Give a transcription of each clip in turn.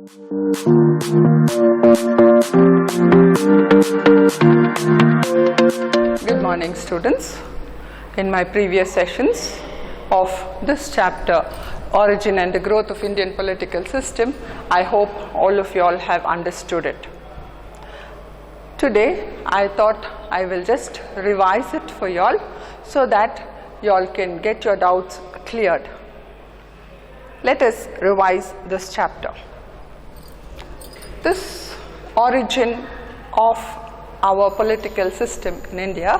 Good morning, students. In my previous sessions of this chapter, Origin and the Growth of Indian Political System, I hope all of you all have understood it. Today, I thought I will just revise it for you all so that you all can get your doubts cleared. Let us revise this chapter. This origin of our political system in India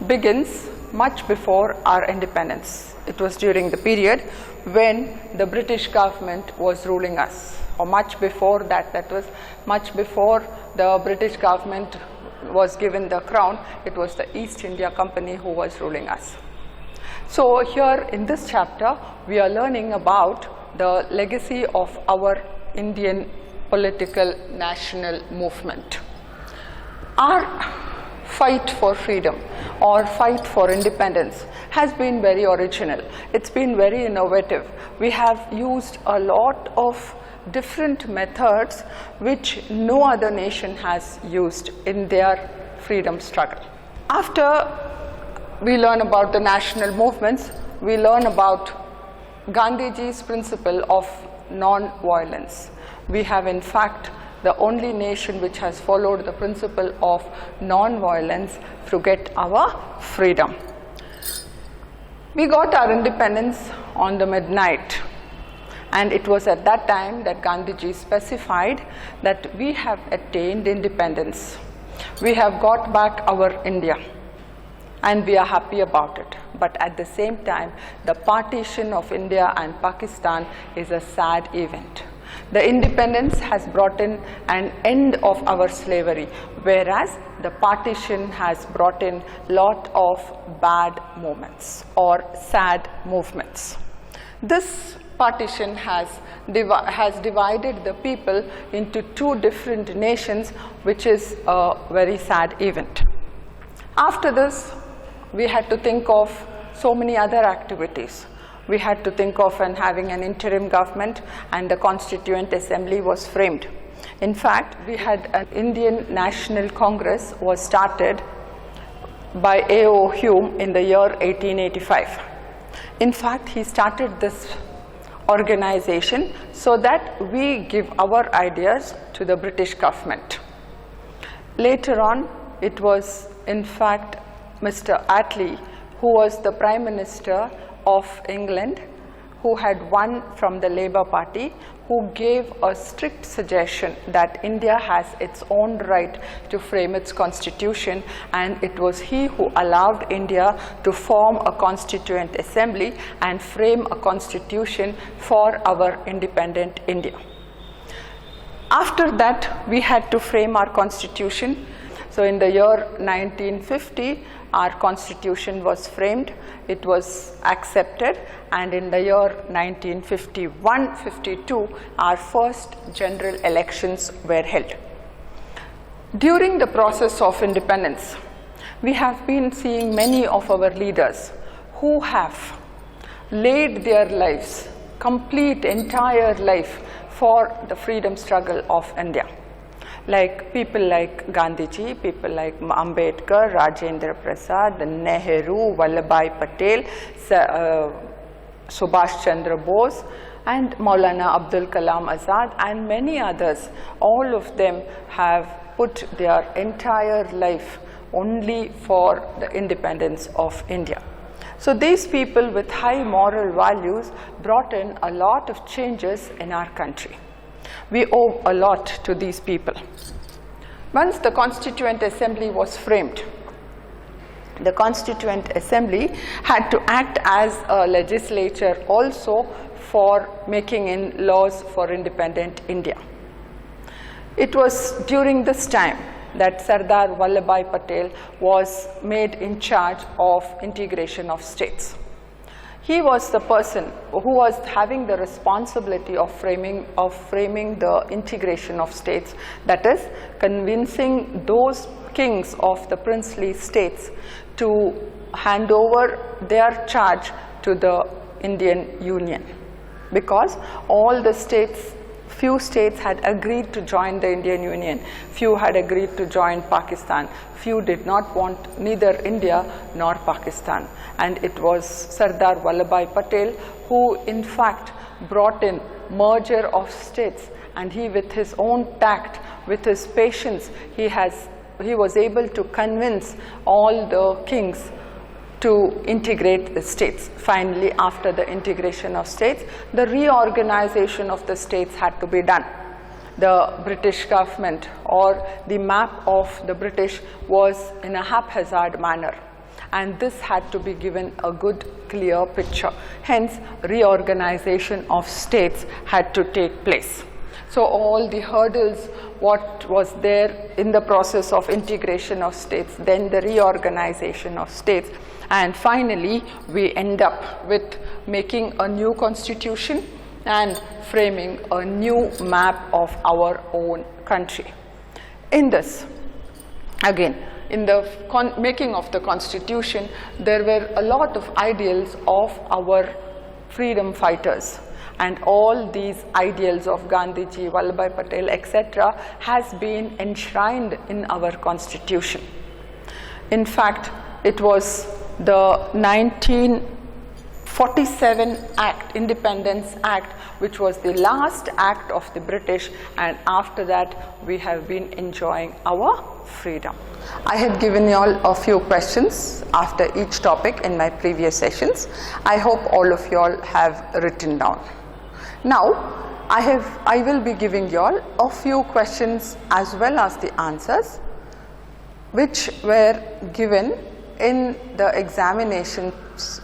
begins much before our independence. It was during the period when the British government was ruling us, or much before that, that was much before the British government was given the crown. It was the East India Company who was ruling us. So here in this chapter, we are learning about the legacy of our Indian political national movement. Our fight for freedom or fight for independence has been very original. It's been very innovative. We have used a lot of different methods which no other nation has used in their freedom struggle. After we learn about the national movements, we learn about Gandhiji's principle of non-violence. We have in fact the only nation which has followed the principle of non-violence to get our freedom. We got our independence on the midnight, and it was at that time that Gandhiji specified that we have attained independence. We have got back our India, and we are happy about it. But at the same time, the partition of India and Pakistan is a sad event. The independence has brought in an end of our slavery, whereas the partition has brought in a lot of bad moments or sad movements. This partition has divided the people into two different nations, which is a very sad event. After this, we had to think of so many other activities. We had to think of having an interim government, and the Constituent Assembly was framed. In fact, we had an Indian National Congress was started by A.O. Hume in the year 1885. In fact, he started this organization so that we give our ideas to the British government. Later on, it was in fact Mr. Attlee, who was the Prime Minister of England, who had won from the Labour Party, who gave a strict suggestion that India has its own right to frame its constitution, and it was he who allowed India to form a constituent assembly and frame a constitution for our independent India. After that, we had to frame our constitution. So in the year 1950, our constitution was framed, it was accepted, and in the year 1951-52, our first general elections were held. During the process of independence, we have been seeing many of our leaders who have laid their lives, complete entire life, for the freedom struggle of India. Like people like Gandhiji, people like Ambedkar, Rajendra Prasad, Nehru, Vallabhbhai Patel, Subhash Chandra Bose, and Maulana Abdul Kalam Azad, and many others. All of them have put their entire life only for the independence of India. So these people with high moral values brought in a lot of changes in our country. We owe a lot to these people. Once the Constituent Assembly was framed, the Constituent Assembly had to act as a legislature also for making in laws for independent India. It was during this time that Sardar Vallabhbhai Patel was made in charge of integration of states. He was the person who was having the responsibility of framing the integration of states, that is, convincing those kings of the princely states to hand over their charge to the Indian Union, because all the states few states had agreed to join the Indian Union, few had agreed to join Pakistan, few did not want neither India nor Pakistan. And it was Sardar Vallabhbhai Patel who in fact brought in merger of states, and he, with his own tact, with his patience, he was able to convince all the kings to integrate the states. Finally, after the integration of states, the reorganization of the states had to be done. The British government, or the map of the British, was in a haphazard manner, and this had to be given a good, clear picture. Hence, reorganization of states had to take place. So all the hurdles, what was there in the process of integration of states, then the reorganization of states, and finally we end up with making a new constitution and framing a new map of our own country. In this, again, in the making of the constitution, there were a lot of ideals of our freedom fighters. And all these ideals of Gandhiji, Vallabhbhai Patel, etc. has been enshrined in our constitution. In fact, it was the 1947 Act, Independence Act, which was the last act of the British, and after that we have been enjoying our freedom. I had given you all a few questions after each topic in my previous sessions. I hope all of you all have written down. Now, I will be giving you all a few questions as well as the answers which were given in the examinations,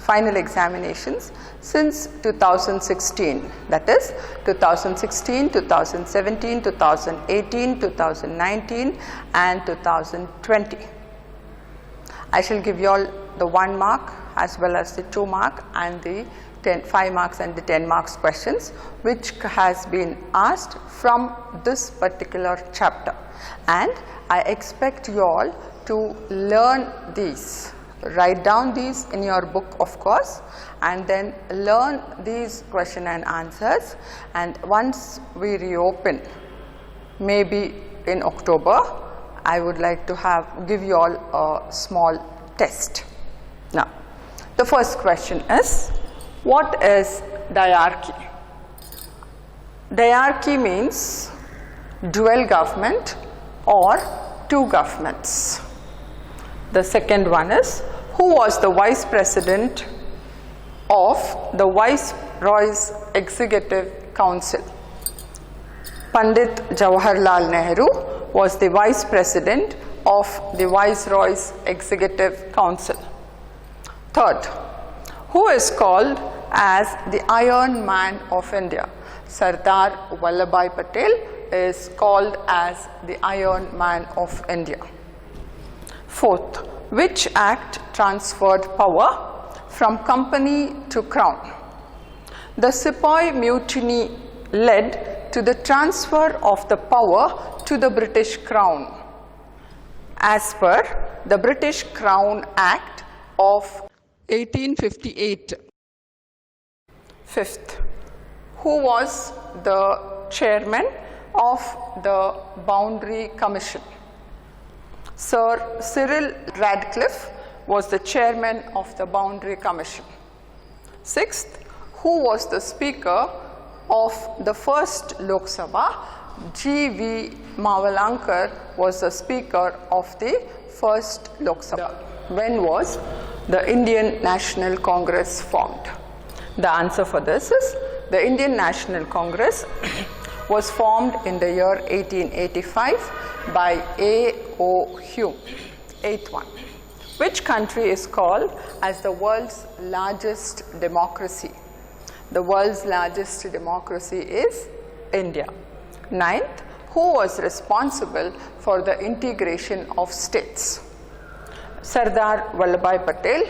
final examinations since 2016, that is 2016, 2017, 2018, 2019 and 2020. I shall give you all the 1 mark as well as the 2 mark and the 5 marks and the 10 marks questions which has been asked from this particular chapter, and I expect you all to learn these, write down these in your book of course, and then learn these question and answers, and once we reopen maybe in October, I would like to give you all a small test. Now, the first question is, what is diarchy? Diarchy means dual government or two governments. The second one is, who was the Vice President of the Viceroy's Executive Council? Pandit Jawaharlal Nehru was the Vice President of the Viceroy's Executive Council. Third, who is called as the Iron Man of India? Sardar Vallabhbhai Patel is called as the Iron Man of India. Fourth, which act transferred power from company to crown? The Sepoy Mutiny led to the transfer of the power to the British Crown as per the British Crown Act of 1858. Fifth, who was the chairman of the Boundary Commission? Sir Cyril Radcliffe was the chairman of the Boundary Commission. Sixth, who was the speaker of the first Lok Sabha? G.V. Mavalankar was the speaker of the first Lok Sabha. When was the Indian National Congress formed? The answer for this is, the Indian National Congress was formed in the year 1885 by A.O. Hume, 8th one. Which country is called as the world's largest democracy? The world's largest democracy is India. Ninth, who was responsible for the integration of states? Sardar Vallabhbhai Patel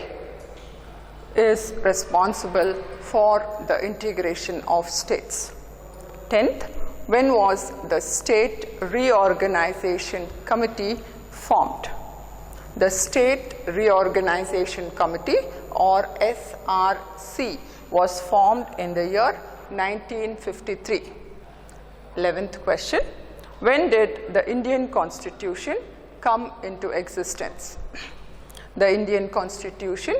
is responsible for the integration of states. 10th, when was the State Reorganization Committee formed? The State Reorganization Committee, or SRC, was formed in the year 1953. 11th question. When did the Indian Constitution come into existence? The Indian Constitution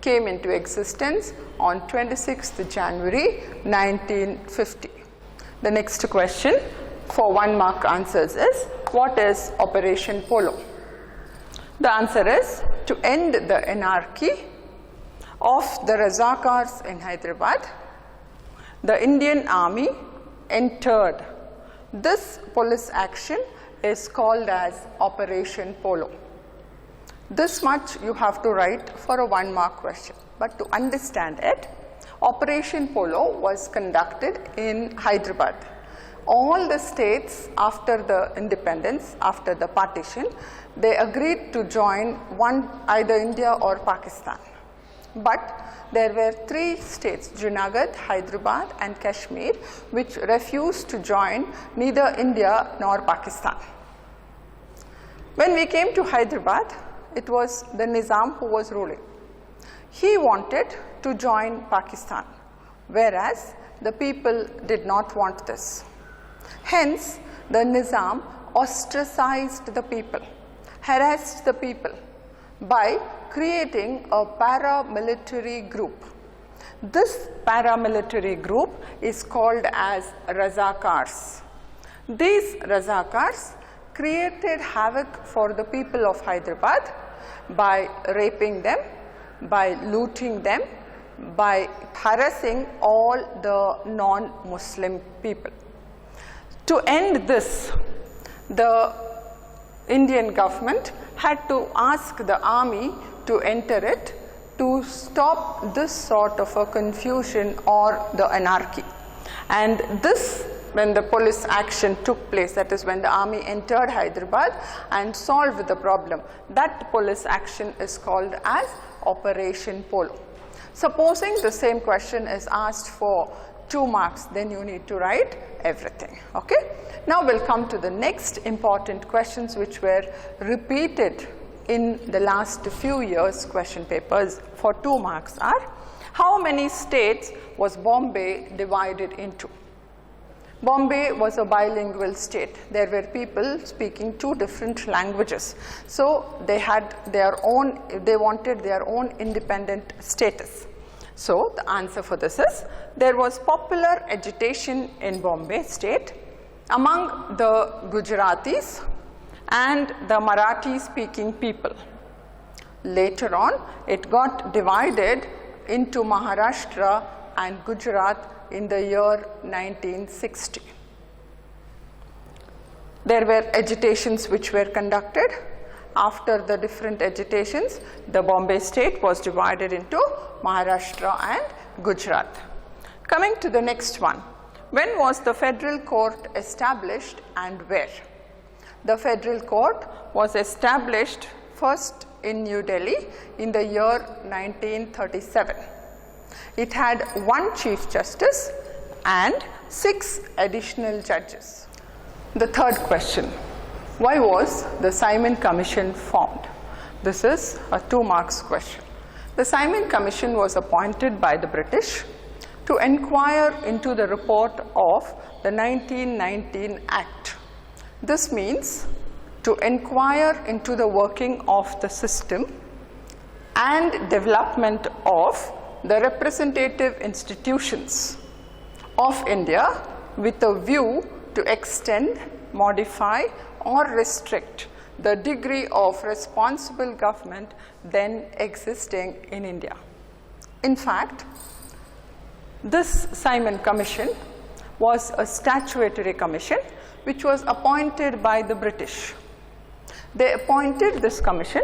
came into existence on 26th January 1950. The next question for 1 mark answers is, what is Operation Polo? The answer is to end the anarchy of the Razakars in Hyderabad. The Indian Army entered. This police action is called as Operation Polo. This much you have to write for a 1 mark question. But to understand it, Operation Polo was conducted in Hyderabad. All the states after the independence, after the partition, they agreed to join either India or Pakistan. But there were 3 states, Junagadh, Hyderabad and Kashmir, which refused to join neither India nor Pakistan. When we came to Hyderabad, it was the Nizam who was ruling. He wanted to join Pakistan, whereas the people did not want this. Hence, the Nizam ostracized the people, harassed the people by creating a paramilitary group. This paramilitary group is called as Razakars. These Razakars created havoc for the people of Hyderabad by raping them, by looting them, by harassing all the non-Muslim people. To end this, the Indian government had to ask the army to enter it to stop this sort of a confusion or the anarchy. And this, when the police action took place, that is when the army entered Hyderabad and solved the problem, that police action is called as Operation Polo. Supposing the same question is asked for 2 marks, then you need to write everything. Okay? Now we'll come to the next important questions which were repeated in the last few years' question papers for 2 marks are, how many states was Bombay divided into? Bombay was a bilingual state. There were people speaking 2 different languages. So they wanted their own independent status. So the answer for this is, there was popular agitation in Bombay state among the Gujaratis and the Marathi speaking people. Later on, it got divided into Maharashtra and Gujarat in the year 1960. There were agitations which were conducted. After the different agitations, the Bombay state was divided into Maharashtra and Gujarat. Coming to the next one, when was the federal court established and where? The federal court was established first in New Delhi in the year 1937. It had 1 Chief Justice and 6 additional judges. The third question, why was the Simon Commission formed? This is a 2 marks question. The Simon Commission was appointed by the British to inquire into the report of the 1919 Act. This means to inquire into the working of the system and development of the representative institutions of India with a view to extend, modify or restrict the degree of responsible government then existing in India. In fact, this Simon Commission was a statutory commission which was appointed by the British. They appointed this commission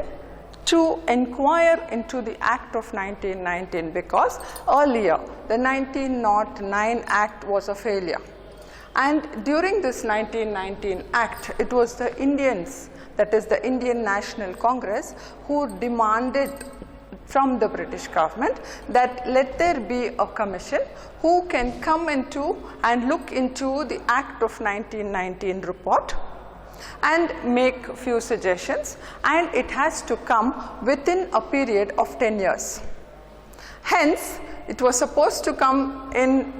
to inquire into the Act of 1919 because earlier the 1909 Act was a failure. And during this 1919 Act, it was the Indians, that is the Indian National Congress, who demanded from the British government that let there be a commission who can come into and look into the Act of 1919 report and make few suggestions, and it has to come within a period of 10 years. Hence, it was supposed to come in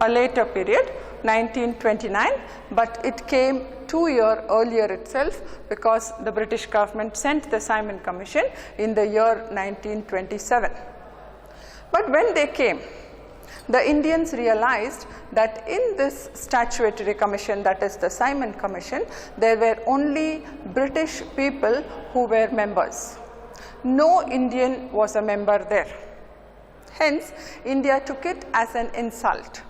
a later period, 1929, but it came 2 years earlier itself because the British government sent the Simon Commission in the year 1927. But when they came, the Indians realized that in this statutory commission, that is the Simon Commission, there were only British people who were members. No Indian was a member there. Hence, India took it as an insult,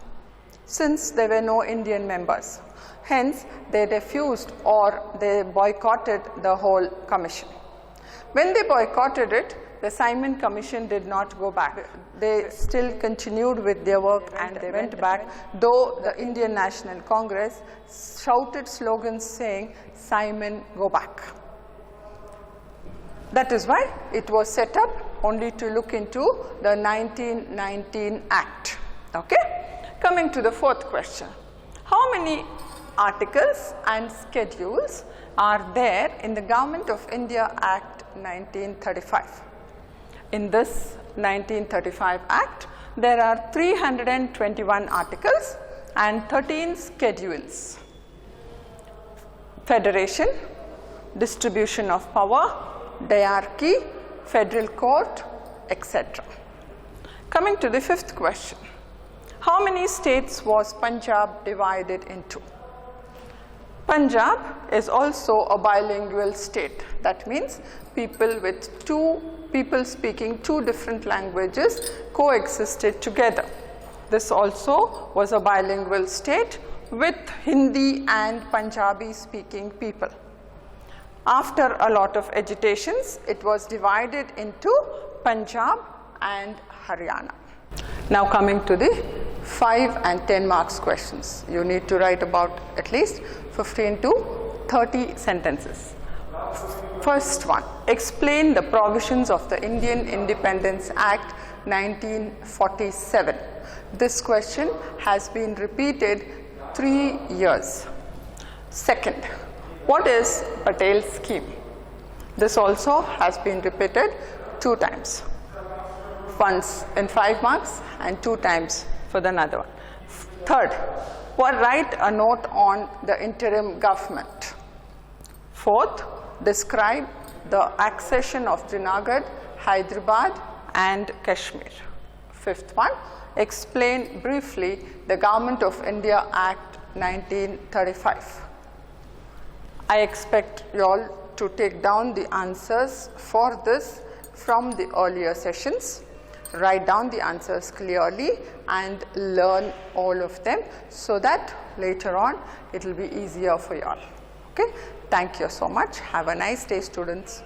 since there were no Indian members. Hence, they refused or they boycotted the whole commission. When they boycotted it, the Simon Commission did not go back. They still continued with their work and they went back, though the Indian National Congress shouted slogans saying, "Simon, go back." That is why it was set up only to look into the 1919 Act. Okay? Coming to the fourth question. How many articles and schedules are there in the Government of India Act 1935? In this 1935 Act, there are 321 articles and 13 schedules. Federation, distribution of power, diarchy, federal court, etc. Coming to the fifth question. How many states was Punjab divided into? Punjab is also a bilingual state. That means people speaking two different languages coexisted together. This also was a bilingual state with Hindi and Punjabi speaking people. After a lot of agitations, it was divided into Punjab and Haryana. Now coming to the 5 and 10 marks questions. You need to write about at least 15 to 30 sentences. First one, explain the provisions of the Indian Independence Act 1947. This question has been repeated 3 years. Second, what is Patel scheme? This also has been repeated 2 times. Once in 5 marks and 2 times for the another one. Third, write a note on the interim government. Fourth, describe the accession of Junagadh, Hyderabad and Kashmir. Fifth one, explain briefly the Government of India Act 1935. I expect you all to take down the answers for this from the earlier sessions. Write down the answers clearly and learn all of them so that later on it will be easier for you all. Okay? Thank you so much. Have a nice day, students.